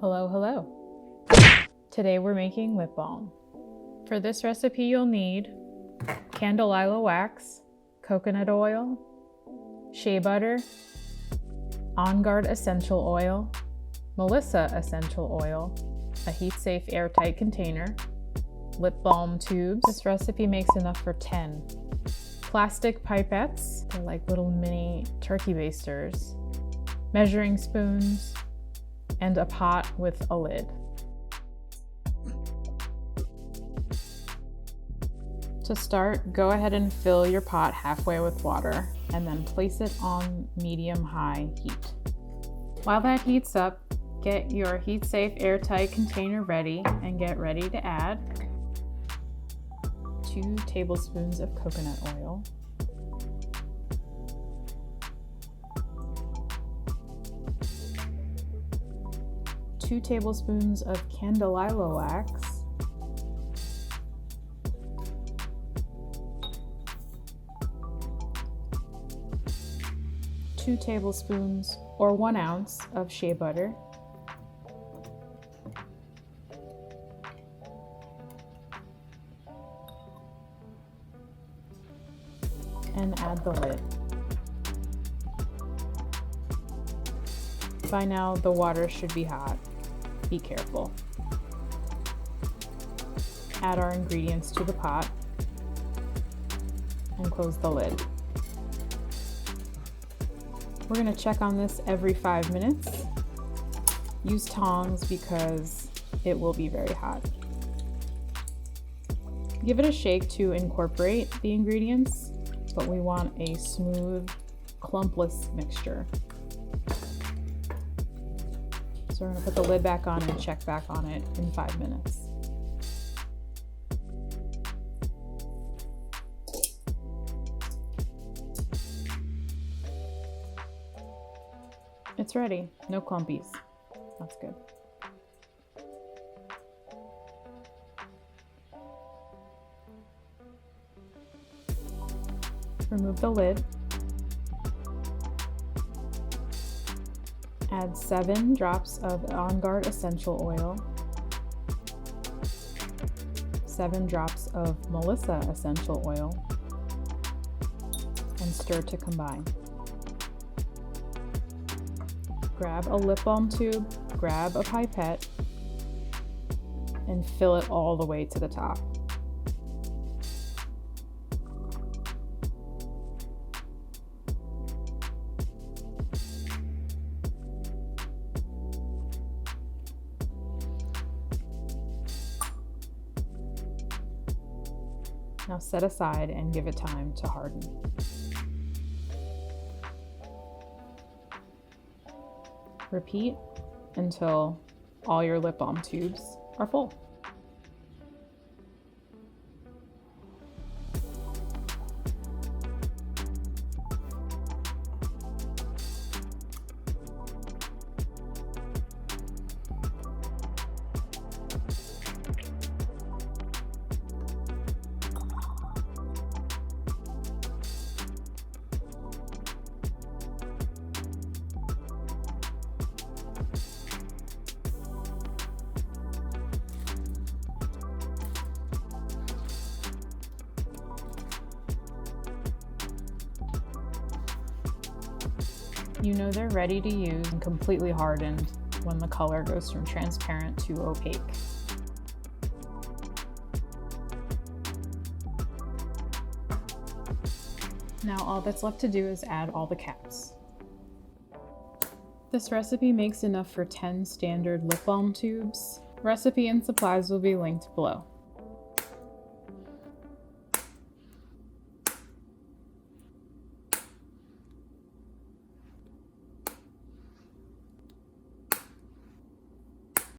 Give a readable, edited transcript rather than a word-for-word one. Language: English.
Hello, hello. Today we're making lip balm. For this recipe you'll need candelilla wax, coconut oil, shea butter, On Guard essential oil, Melissa essential oil, a heat-safe airtight container, lip balm tubes. This recipe makes enough for 10. Plastic pipettes, they're like little mini turkey basters, measuring spoons, and a pot with a lid. To start, go ahead and fill your pot halfway with water and then place it on medium-high heat. While that heats up, get your heat-safe airtight container ready and get ready to add 2 tablespoons of coconut oil, 2 tablespoons of candelilla wax, 2 tablespoons or 1 ounce of shea butter, and add the lid. By now, the water should be hot. Be careful. Add our ingredients to the pot and close the lid. We're going to check on this every 5 minutes. Use tongs because it will be very hot. Give it a shake to incorporate the ingredients, but we want a smooth, clumpless mixture. So we're going to put the lid back on and check back on it in 5 minutes. It's ready. No clumpies. That's good. Remove the lid. Add 7 drops of On Guard essential oil, 7 drops of Melissa essential oil, and stir to combine. Grab a lip balm tube, grab a pipette, and fill it all the way to the top. Now set aside and give it time to harden. Repeat until all your lip balm tubes are full. You know they're ready to use and completely hardened when the color goes from transparent to opaque. Now all that's left to do is add all the caps. This recipe makes enough for 10 standard lip balm tubes. Recipe and supplies will be linked below.